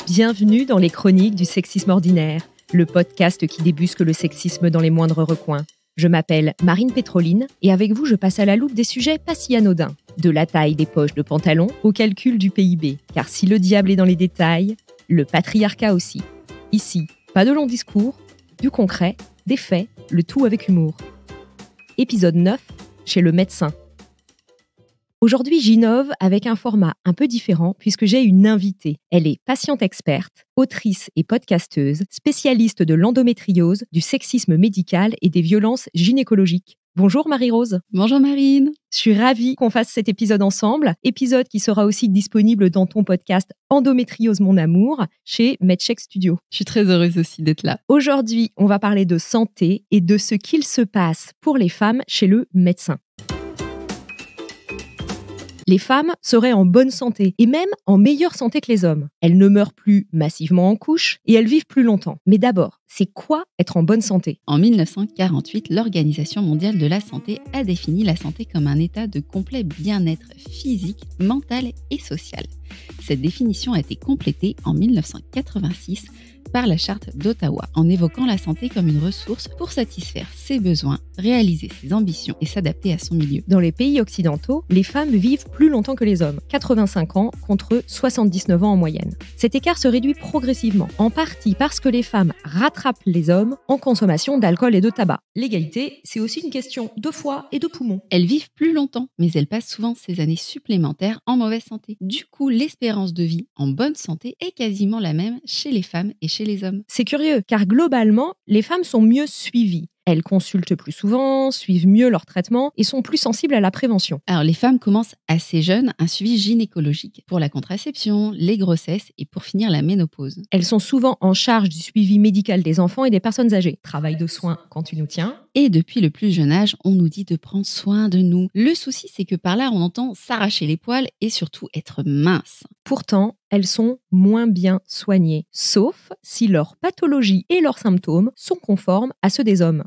Bienvenue dans les chroniques du sexisme ordinaire, le podcast qui débusque le sexisme dans les moindres recoins. Je m'appelle Marine Pétroline et avec vous, je passe à la loupe des sujets pas si anodins. De la taille des poches de pantalon au calcul du PIB. Car si le diable est dans les détails, le patriarcat aussi. Ici, pas de longs discours, du concret, des faits, le tout avec humour. Épisode 9, chez le médecin. Aujourd'hui, j'innove avec un format un peu différent puisque j'ai une invitée. Elle est patiente experte, autrice et podcasteuse, spécialiste de l'endométriose, du sexisme médical et des violences gynécologiques. Bonjour Marie-Rose. Bonjour Marine. Je suis ravie qu'on fasse cet épisode ensemble, épisode qui sera aussi disponible dans ton podcast Endométriose mon amour chez MedCheck Studio. Je suis très heureuse aussi d'être là. Aujourd'hui, on va parler de santé et de ce qu'il se passe pour les femmes chez le médecin. Les femmes seraient en bonne santé et même en meilleure santé que les hommes. Elles ne meurent plus massivement en couches et elles vivent plus longtemps. Mais d'abord, c'est quoi être en bonne santé ? En 1948, l'Organisation mondiale de la santé a défini la santé comme un état de complet bien-être physique, mental et social. Cette définition a été complétée en 1986 par la Charte d'Ottawa, en évoquant la santé comme une ressource pour satisfaire ses besoins, réaliser ses ambitions et s'adapter à son milieu. Dans les pays occidentaux, les femmes vivent plus longtemps que les hommes, 85 ans contre 79 ans en moyenne. Cet écart se réduit progressivement, en partie parce que les femmes rattrapent les hommes en consommation d'alcool et de tabac. L'égalité, c'est aussi une question de foie et de poumons. Elles vivent plus longtemps, mais elles passent souvent ces années supplémentaires en mauvaise santé. Du coup, l'espérance de vie en bonne santé est quasiment la même chez les femmes et chez les hommes. C'est curieux, car globalement, les femmes sont mieux suivies. Elles consultent plus souvent, suivent mieux leur traitement et sont plus sensibles à la prévention. Alors, les femmes commencent assez jeunes un suivi gynécologique pour la contraception, les grossesses et pour finir la ménopause. Elles sont souvent en charge du suivi médical des enfants et des personnes âgées. Travail de soins quand tu nous tiens. Et depuis le plus jeune âge, on nous dit de prendre soin de nous. Le souci, c'est que par là, on entend s'arracher les poils et surtout être mince. Pourtant, elles sont moins bien soignées, sauf si leurs pathologies et leurs symptômes sont conformes à ceux des hommes.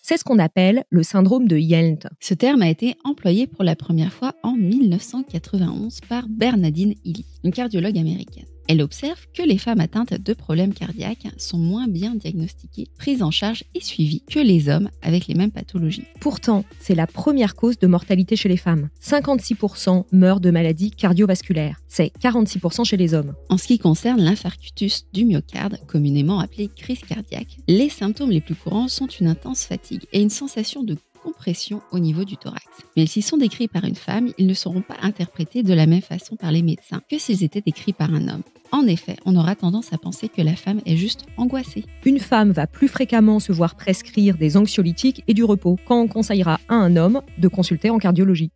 C'est ce qu'on appelle le syndrome de Yelnt. Ce terme a été employé pour la première fois en 1991 par Bernadine Healy, une cardiologue américaine. Elle observe que les femmes atteintes de problèmes cardiaques sont moins bien diagnostiquées, prises en charge et suivies que les hommes avec les mêmes pathologies. Pourtant, c'est la première cause de mortalité chez les femmes. 56% meurent de maladies cardiovasculaires. C'est 46% chez les hommes. En ce qui concerne l'infarctus du myocarde, communément appelé crise cardiaque, les symptômes les plus courants sont une intense fatigue et une sensation de compression au niveau du thorax. Mais s'ils sont décrits par une femme, ils ne seront pas interprétés de la même façon par les médecins que s'ils étaient décrits par un homme. En effet, on aura tendance à penser que la femme est juste angoissée. Une femme va plus fréquemment se voir prescrire des anxiolytiques et du repos quand on conseillera à un homme de consulter en cardiologie.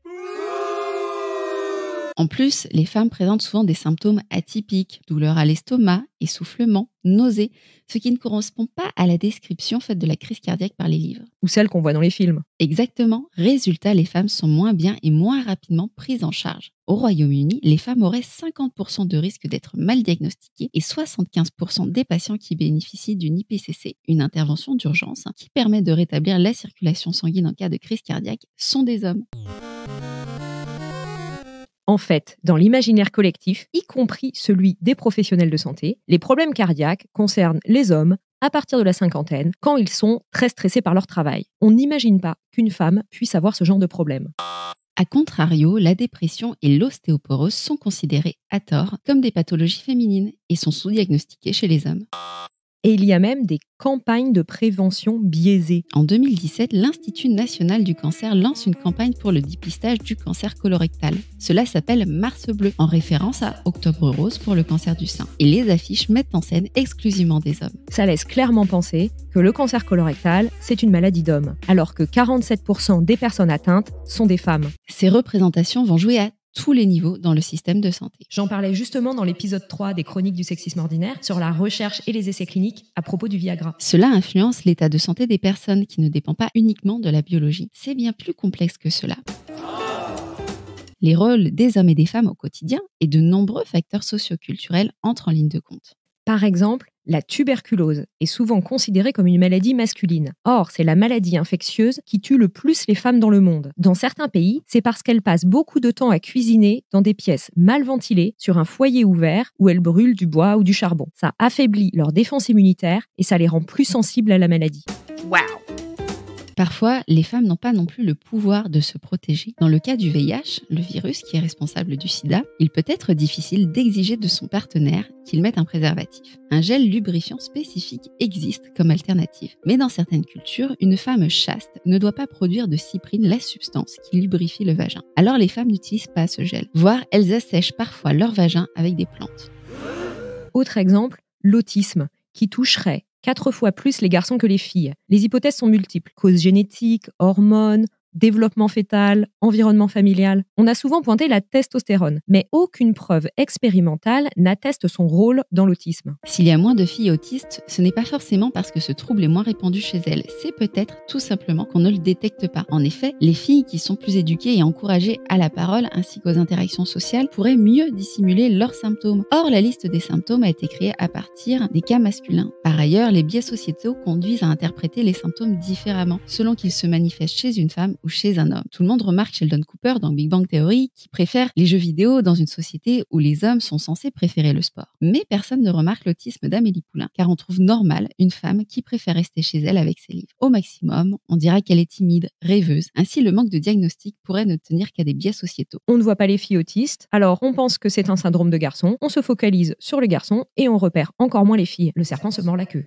En plus, les femmes présentent souvent des symptômes atypiques, douleurs à l'estomac, essoufflement, nausées, ce qui ne correspond pas à la description faite de la crise cardiaque par les livres. Ou celle qu'on voit dans les films. Exactement. Résultat, les femmes sont moins bien et moins rapidement prises en charge. Au Royaume-Uni, les femmes auraient 50% de risque d'être mal diagnostiquées et 75% des patients qui bénéficient d'une IPCC, une intervention d'urgence, qui permet de rétablir la circulation sanguine en cas de crise cardiaque, sont des hommes. En fait, dans l'imaginaire collectif, y compris celui des professionnels de santé, les problèmes cardiaques concernent les hommes à partir de la cinquantaine, quand ils sont très stressés par leur travail. On n'imagine pas qu'une femme puisse avoir ce genre de problème. A contrario, la dépression et l'ostéoporose sont considérées à tort comme des pathologies féminines et sont sous-diagnostiquées chez les hommes. Et il y a même des campagnes de prévention biaisées. En 2017, l'Institut national du cancer lance une campagne pour le dépistage du cancer colorectal. Cela s'appelle Mars Bleu, en référence à Octobre Rose pour le cancer du sein. Et les affiches mettent en scène exclusivement des hommes. Ça laisse clairement penser que le cancer colorectal, c'est une maladie d'hommes, alors que 47% des personnes atteintes sont des femmes. Ces représentations vont jouer à tous les niveaux dans le système de santé. J'en parlais justement dans l'épisode 3 des Chroniques du sexisme ordinaire sur la recherche et les essais cliniques à propos du Viagra. Cela influence l'état de santé des personnes qui ne dépend pas uniquement de la biologie. C'est bien plus complexe que cela. Les rôles des hommes et des femmes au quotidien et de nombreux facteurs socioculturels entrent en ligne de compte. Par exemple, La tuberculose est souvent considérée comme une maladie masculine. Or, c'est la maladie infectieuse qui tue le plus les femmes dans le monde. Dans certains pays, c'est parce qu'elles passent beaucoup de temps à cuisiner dans des pièces mal ventilées, sur un foyer ouvert, où elles brûlent du bois ou du charbon. Ça affaiblit leur défense immunitaire et ça les rend plus sensibles à la maladie. Waouh! Parfois, les femmes n'ont pas non plus le pouvoir de se protéger. Dans le cas du VIH, le virus qui est responsable du sida, il peut être difficile d'exiger de son partenaire qu'il mette un préservatif. Un gel lubrifiant spécifique existe comme alternative. Mais dans certaines cultures, une femme chaste ne doit pas produire de cyprine, la substance qui lubrifie le vagin. Alors les femmes n'utilisent pas ce gel, voire elles assèchent parfois leur vagin avec des plantes. Autre exemple, l'autisme, qui toucherait 4 fois plus les garçons que les filles. Les hypothèses sont multiples. Causes génétiques, hormones, développement fœtal, environnement familial. On a souvent pointé la testostérone, mais aucune preuve expérimentale n'atteste son rôle dans l'autisme. S'il y a moins de filles autistes, ce n'est pas forcément parce que ce trouble est moins répandu chez elles. C'est peut-être tout simplement qu'on ne le détecte pas. En effet, les filles qui sont plus éduquées et encouragées à la parole ainsi qu'aux interactions sociales pourraient mieux dissimuler leurs symptômes. Or, la liste des symptômes a été créée à partir des cas masculins. Par ailleurs, les biais sociétaux conduisent à interpréter les symptômes différemment, selon qu'ils se manifestent chez une femme ou chez un homme. Tout le monde remarque Sheldon Cooper dans Big Bang Theory qui préfère les jeux vidéo dans une société où les hommes sont censés préférer le sport. Mais personne ne remarque l'autisme d'Amélie Poulain, car on trouve normal une femme qui préfère rester chez elle avec ses livres. Au maximum, on dira qu'elle est timide, rêveuse. Ainsi, le manque de diagnostic pourrait ne tenir qu'à des biais sociétaux. On ne voit pas les filles autistes, alors on pense que c'est un syndrome de garçon, on se focalise sur les garçons et on repère encore moins les filles. Le serpent se mord la queue.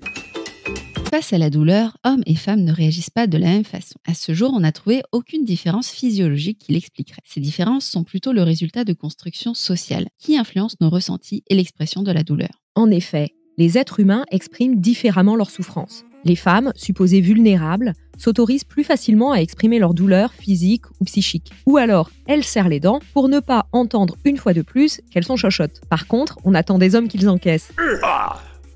Face à la douleur, hommes et femmes ne réagissent pas de la même façon. À ce jour, on n'a trouvé aucune différence physiologique qui l'expliquerait. Ces différences sont plutôt le résultat de constructions sociales qui influencent nos ressentis et l'expression de la douleur. En effet, les êtres humains expriment différemment leur souffrance. Les femmes, supposées vulnérables, s'autorisent plus facilement à exprimer leur douleur physique ou psychique. Ou alors, elles serrent les dents pour ne pas entendre une fois de plus qu'elles sont chochottes. Par contre, on attend des hommes qu'ils encaissent.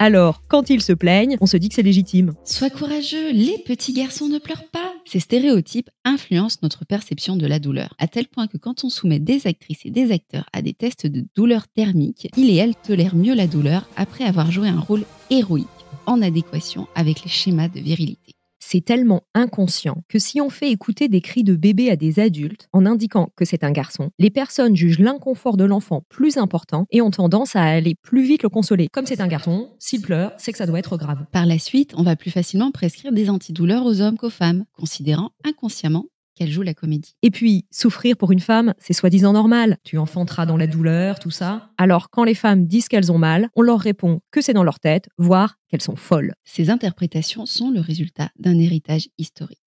Alors, quand ils se plaignent, on se dit que c'est légitime. Sois courageux, les petits garçons ne pleurent pas. Ces stéréotypes influencent notre perception de la douleur, à tel point que quand on soumet des actrices et des acteurs à des tests de douleur thermique, ils et elles tolèrent mieux la douleur après avoir joué un rôle héroïque, en adéquation avec les schémas de virilité. C'est tellement inconscient que si on fait écouter des cris de bébé à des adultes en indiquant que c'est un garçon, les personnes jugent l'inconfort de l'enfant plus important et ont tendance à aller plus vite le consoler. Comme c'est un garçon, s'il pleure, c'est que ça doit être grave. Par la suite, on va plus facilement prescrire des antidouleurs aux hommes qu'aux femmes, considérant inconsciemment qu'elle joue la comédie. Et puis, souffrir pour une femme, c'est soi-disant normal. Tu enfanteras dans la douleur, tout ça. Alors, quand les femmes disent qu'elles ont mal, on leur répond que c'est dans leur tête, voire qu'elles sont folles. Ces interprétations sont le résultat d'un héritage historique.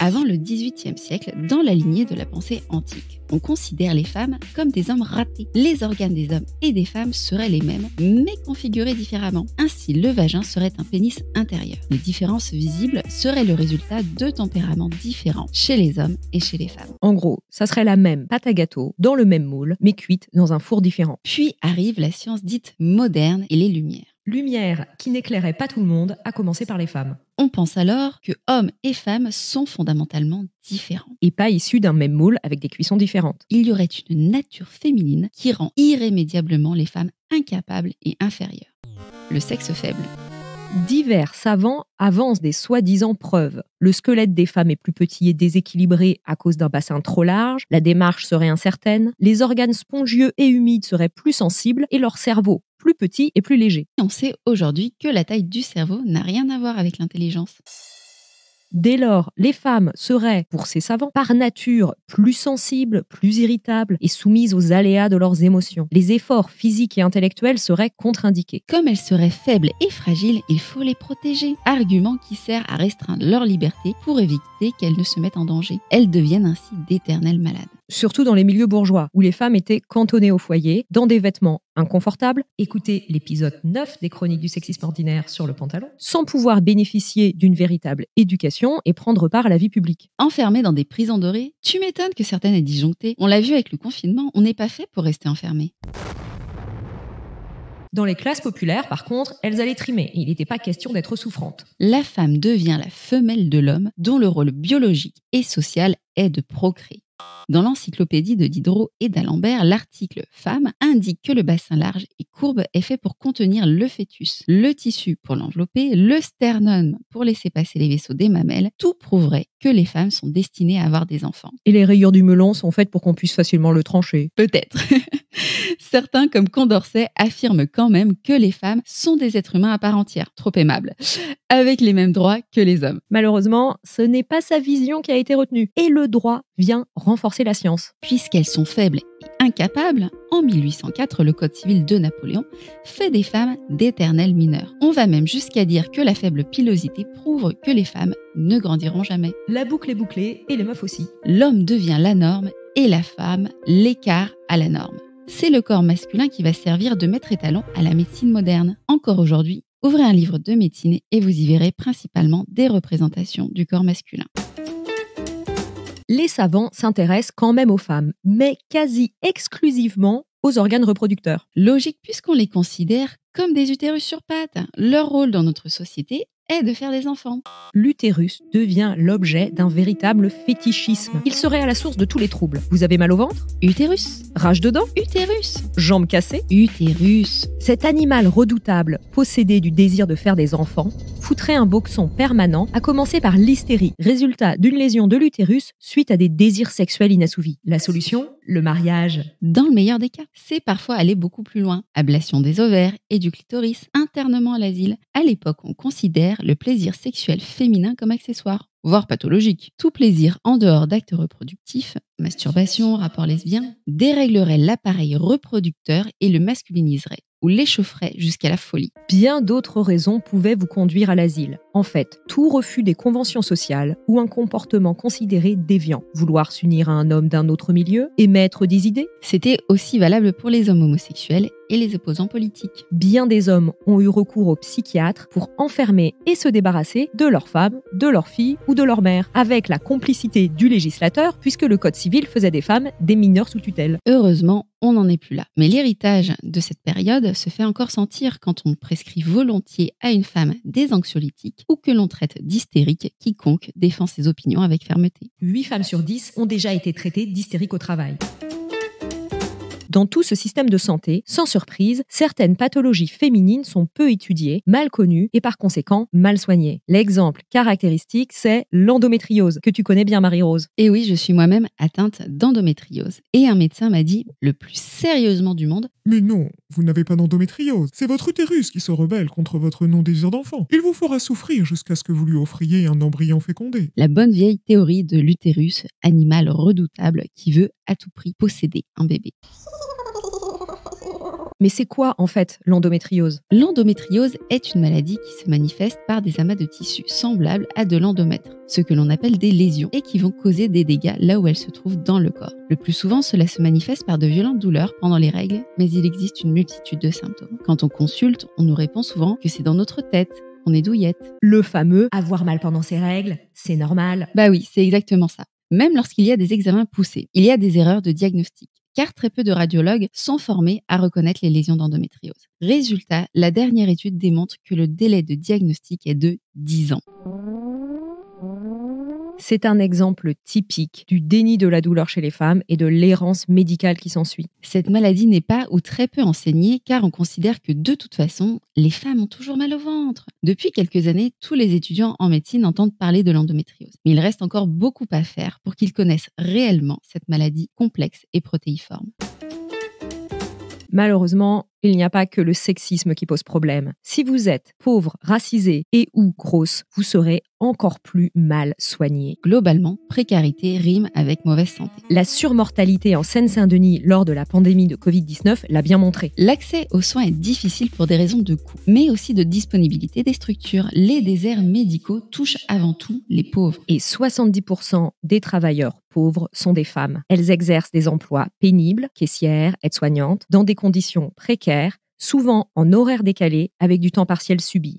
Avant le XVIIIe siècle, dans la lignée de la pensée antique, on considère les femmes comme des hommes ratés. Les organes des hommes et des femmes seraient les mêmes, mais configurés différemment. Ainsi, le vagin serait un pénis intérieur. Les différences visibles seraient le résultat de tempéraments différents chez les hommes et chez les femmes. En gros, ça serait la même pâte à gâteau, dans le même moule, mais cuite dans un four différent. Puis arrive la science dite moderne et les lumières. Lumière qui n'éclairait pas tout le monde, à commencer par les femmes. On pense alors que hommes et femmes sont fondamentalement différents. Et pas issus d'un même moule avec des cuissons différentes. Il y aurait une nature féminine qui rend irrémédiablement les femmes incapables et inférieures. Le sexe faible. Divers savants avancent des soi-disant preuves. Le squelette des femmes est plus petit et déséquilibré à cause d'un bassin trop large, la démarche serait incertaine, les organes spongieux et humides seraient plus sensibles et leur cerveau plus petit et plus léger. On sait aujourd'hui que la taille du cerveau n'a rien à voir avec l'intelligence. Dès lors, les femmes seraient, pour ces savants, par nature plus sensibles, plus irritables et soumises aux aléas de leurs émotions. Les efforts physiques et intellectuels seraient contre-indiqués. Comme elles seraient faibles et fragiles, il faut les protéger. Argument qui sert à restreindre leur liberté pour éviter qu'elles ne se mettent en danger. Elles deviennent ainsi d'éternelles malades. Surtout dans les milieux bourgeois, où les femmes étaient cantonnées au foyer, dans des vêtements inconfortables, écoutez l'épisode 9 des Chroniques du sexisme ordinaire sur le pantalon, sans pouvoir bénéficier d'une véritable éducation et prendre part à la vie publique. Enfermées dans des prisons dorées, tu m'étonnes que certaines aient disjoncté. On l'a vu avec le confinement, on n'est pas fait pour rester enfermé. Dans les classes populaires, par contre, elles allaient trimer. Il n'était pas question d'être souffrante. La femme devient la femelle de l'homme, dont le rôle biologique et social est de procréer. Dans l'encyclopédie de Diderot et d'Alembert, l'article femme indique que le bassin large et courbe est fait pour contenir le fœtus, le tissu pour l'envelopper, le sternum pour laisser passer les vaisseaux des mamelles. Tout prouverait que les femmes sont destinées à avoir des enfants. Et les rayures du melon sont faites pour qu'on puisse facilement le trancher. Peut-être. Certains, comme Condorcet, affirment quand même que les femmes sont des êtres humains à part entière, trop aimables, avec les mêmes droits que les hommes. Malheureusement, ce n'est pas sa vision qui a été retenue. Et le droit vient renforcer la science. Puisqu'elles sont faibles et incapables, en 1804, le Code civil de Napoléon fait des femmes d'éternelles mineures. On va même jusqu'à dire que la faible pilosité prouve que les femmes ne grandiront jamais. La boucle est bouclée et les meufs aussi. L'homme devient la norme et la femme l'écart à la norme. C'est le corps masculin qui va servir de maître étalon à la médecine moderne. Encore aujourd'hui, ouvrez un livre de médecine et vous y verrez principalement des représentations du corps masculin. Les savants s'intéressent quand même aux femmes, mais quasi exclusivement aux organes reproducteurs. Logique puisqu'on les considère comme des utérus sur pattes. Leur rôle dans notre société est de faire des enfants. L'utérus devient l'objet d'un véritable fétichisme. Il serait à la source de tous les troubles. Vous avez mal au ventre ? Utérus. Rage dedans ? Utérus. Jambes cassées ? Utérus. Cet animal redoutable, possédé du désir de faire des enfants, foutrait un boxon permanent, à commencer par l'hystérie, résultat d'une lésion de l'utérus suite à des désirs sexuels inassouvis. La solution ? Le mariage. Dans le meilleur des cas, c'est parfois aller beaucoup plus loin. Ablation des ovaires et du clitoris, internement à l'asile. À l'époque, on considère le plaisir sexuel féminin comme accessoire, voire pathologique. Tout plaisir en dehors d'actes reproductifs, masturbation, rapport lesbien, déréglerait l'appareil reproducteur et le masculiniserait ou l'échaufferait jusqu'à la folie. Bien d'autres raisons pouvaient vous conduire à l'asile. En fait, tout refus des conventions sociales ou un comportement considéré déviant, vouloir s'unir à un homme d'un autre milieu, émettre des idées. C'était aussi valable pour les hommes homosexuels et les opposants politiques. Bien des hommes ont eu recours aux psychiatres pour enfermer et se débarrasser de leurs femmes, de leurs filles ou de leur mère, avec la complicité du législateur, puisque le Code civil faisait des femmes des mineurs sous tutelle. Heureusement, on n'en est plus là. Mais l'héritage de cette période se fait encore sentir quand on prescrit volontiers à une femme des anxiolytiques ou que l'on traite d'hystérique quiconque défend ses opinions avec fermeté. 8 femmes sur 10 ont déjà été traitées d'hystériques au travail. Dans tout ce système de santé, sans surprise, certaines pathologies féminines sont peu étudiées, mal connues et par conséquent mal soignées. L'exemple caractéristique, c'est l'endométriose, que tu connais bien Marie-Rose. Et oui, je suis moi-même atteinte d'endométriose. Et un médecin m'a dit, le plus sérieusement du monde, « Mais non, vous n'avez pas d'endométriose. C'est votre utérus qui se rebelle contre votre non-désir d'enfant. Il vous fera souffrir jusqu'à ce que vous lui offriez un embryon fécondé. » La bonne vieille théorie de l'utérus, animal redoutable qui veut à tout prix posséder un bébé. Mais c'est quoi, en fait, l'endométriose ? L'endométriose est une maladie qui se manifeste par des amas de tissus semblables à de l'endomètre, ce que l'on appelle des lésions, et qui vont causer des dégâts là où elles se trouvent dans le corps. Le plus souvent, cela se manifeste par de violentes douleurs pendant les règles, mais il existe une multitude de symptômes. Quand on consulte, on nous répond souvent que c'est dans notre tête, on est douillette. Le fameux « avoir mal pendant ses règles, c'est normal ». Bah oui, c'est exactement ça. Même lorsqu'il y a des examens poussés, il y a des erreurs de diagnostic, car très peu de radiologues sont formés à reconnaître les lésions d'endométriose. Résultat, la dernière étude démontre que le délai de diagnostic est de 10 ans. C'est un exemple typique du déni de la douleur chez les femmes et de l'errance médicale qui s'ensuit. Cette maladie n'est pas ou très peu enseignée car on considère que de toute façon, les femmes ont toujours mal au ventre. Depuis quelques années, tous les étudiants en médecine entendent parler de l'endométriose. Mais il reste encore beaucoup à faire pour qu'ils connaissent réellement cette maladie complexe et protéiforme. Malheureusement, il n'y a pas que le sexisme qui pose problème. Si vous êtes pauvre, racisé et ou grosse, vous serez encore plus mal soigné. Globalement, précarité rime avec mauvaise santé. La surmortalité en Seine-Saint-Denis lors de la pandémie de Covid-19 l'a bien montré. L'accès aux soins est difficile pour des raisons de coût, mais aussi de disponibilité des structures. Les déserts médicaux touchent avant tout les pauvres. Et 70% des travailleurs pauvres sont des femmes. Elles exercent des emplois pénibles, caissières, aides-soignantes, dans des conditions précaires, souvent en horaire décalé, avec du temps partiel subi.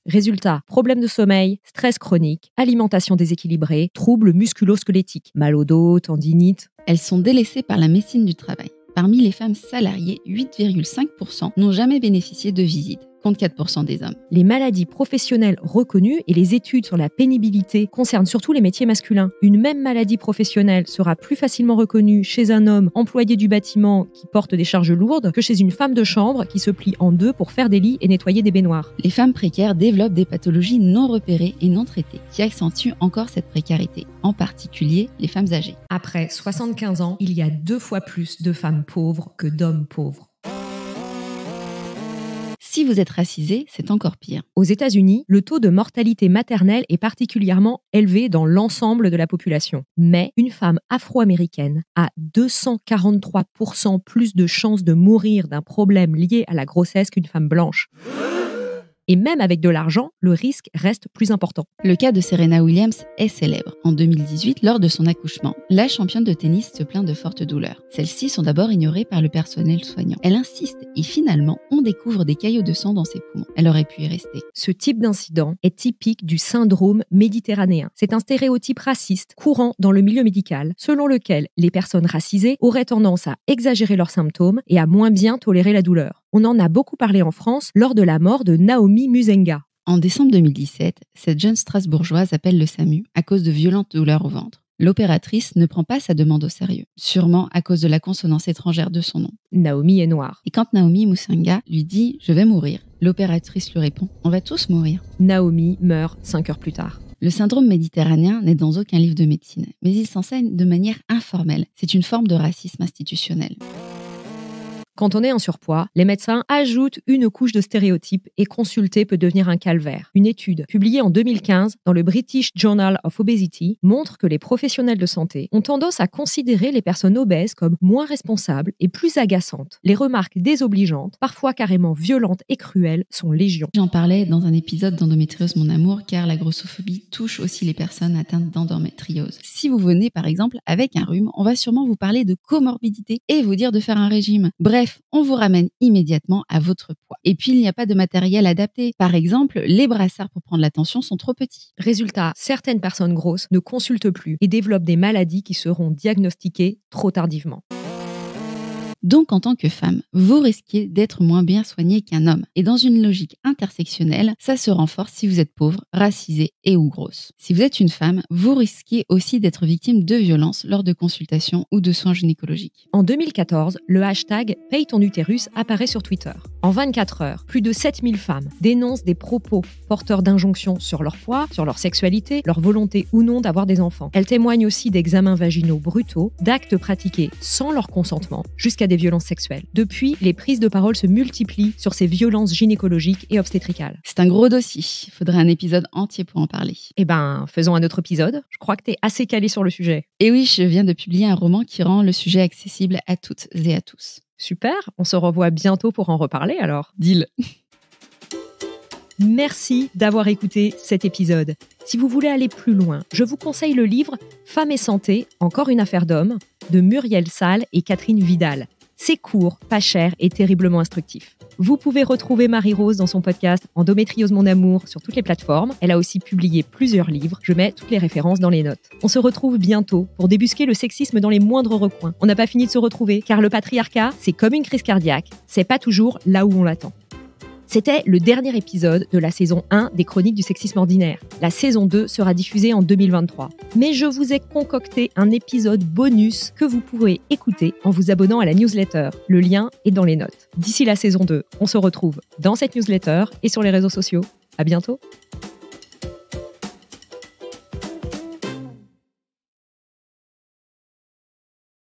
Résultat, problèmes de sommeil, stress chronique, alimentation déséquilibrée, troubles musculo-squelettiques, mal au dos, tendinite. Elles sont délaissées par la médecine du travail. Parmi les femmes salariées, 8,5% n'ont jamais bénéficié de visite, contre 4% des hommes. Les maladies professionnelles reconnues et les études sur la pénibilité concernent surtout les métiers masculins. Une même maladie professionnelle sera plus facilement reconnue chez un homme employé du bâtiment qui porte des charges lourdes que chez une femme de chambre qui se plie en deux pour faire des lits et nettoyer des baignoires. Les femmes précaires développent des pathologies non repérées et non traitées qui accentuent encore cette précarité, en particulier les femmes âgées. Après 75 ans, il y a 2 fois plus de femmes pauvres que d'hommes pauvres. Si vous êtes racisé, c'est encore pire. Aux États-Unis, le taux de mortalité maternelle est particulièrement élevé dans l'ensemble de la population. Mais une femme afro-américaine a 243% plus de chances de mourir d'un problème lié à la grossesse qu'une femme blanche. Et même avec de l'argent, le risque reste plus important. Le cas de Serena Williams est célèbre. En 2018, lors de son accouchement, la championne de tennis se plaint de fortes douleurs. Celles-ci sont d'abord ignorées par le personnel soignant. Elle insiste et finalement, on découvre des caillots de sang dans ses poumons. Elle aurait pu y rester. Ce type d'incident est typique du syndrome méditerranéen. C'est un stéréotype raciste courant dans le milieu médical, selon lequel les personnes racisées auraient tendance à exagérer leurs symptômes et à moins bien tolérer la douleur. On en a beaucoup parlé en France lors de la mort de Naomi Muzenga. En décembre 2017, cette jeune Strasbourgeoise appelle le SAMU à cause de violentes douleurs au ventre. L'opératrice ne prend pas sa demande au sérieux, sûrement à cause de la consonance étrangère de son nom. Naomi est noire. Et quand Naomi Muzenga lui dit « Je vais mourir », l'opératrice lui répond « On va tous mourir ». Naomi meurt 5 heures plus tard. Le syndrome méditerranéen n'est dans aucun livre de médecine, mais il s'enseigne de manière informelle. C'est une forme de racisme institutionnel. Quand on est en surpoids, les médecins ajoutent une couche de stéréotypes et consulter peut devenir un calvaire. Une étude publiée en 2015 dans le British Journal of Obesity montre que les professionnels de santé ont tendance à considérer les personnes obèses comme moins responsables et plus agaçantes. Les remarques désobligeantes, parfois carrément violentes et cruelles, sont légion. J'en parlais dans un épisode d'Endométriose Mon Amour, car la grossophobie touche aussi les personnes atteintes d'endométriose. Si vous venez par exemple avec un rhume, on va sûrement vous parler de comorbidité et vous dire de faire un régime. Bref, on vous ramène immédiatement à votre poids. Et puis, il n'y a pas de matériel adapté. Par exemple, les brassards pour prendre la tension sont trop petits. Résultat, certaines personnes grosses ne consultent plus et développent des maladies qui seront diagnostiquées trop tardivement. Donc, en tant que femme, vous risquez d'être moins bien soignée qu'un homme. Et dans une logique intersectionnelle, ça se renforce si vous êtes pauvre, racisée et ou grosse. Si vous êtes une femme, vous risquez aussi d'être victime de violences lors de consultations ou de soins gynécologiques. En 2014, le hashtag « Paye ton utérus » apparaît sur Twitter. En 24 heures, plus de 7000 femmes dénoncent des propos porteurs d'injonctions sur leur poids, sur leur sexualité, leur volonté ou non d'avoir des enfants. Elles témoignent aussi d'examens vaginaux brutaux, d'actes pratiqués sans leur consentement, jusqu'à des violences sexuelles. Depuis, les prises de parole se multiplient sur ces violences gynécologiques et obstétricales. C'est un gros dossier. Il faudrait un épisode entier pour en parler. Eh ben, faisons un autre épisode. Je crois que t'es assez calé sur le sujet. Et oui, je viens de publier un roman qui rend le sujet accessible à toutes et à tous. Super, on se revoit bientôt pour en reparler alors. Deal. Merci d'avoir écouté cet épisode. Si vous voulez aller plus loin, je vous conseille le livre « Femmes et santé, encore une affaire d'homme » de Muriel Salles et Catherine Vidal. C'est court, pas cher et terriblement instructif. Vous pouvez retrouver Marie-Rose dans son podcast « Endométriose Mon Amour » sur toutes les plateformes. Elle a aussi publié plusieurs livres. Je mets toutes les références dans les notes. On se retrouve bientôt pour débusquer le sexisme dans les moindres recoins. On n'a pas fini de se retrouver, car le patriarcat, c'est comme une crise cardiaque. C'est pas toujours là où on l'attend. C'était le dernier épisode de la saison 1 des Chroniques du sexisme ordinaire. La saison 2 sera diffusée en 2023. Mais je vous ai concocté un épisode bonus que vous pourrez écouter en vous abonnant à la newsletter. Le lien est dans les notes. D'ici la saison 2, on se retrouve dans cette newsletter et sur les réseaux sociaux. À bientôt!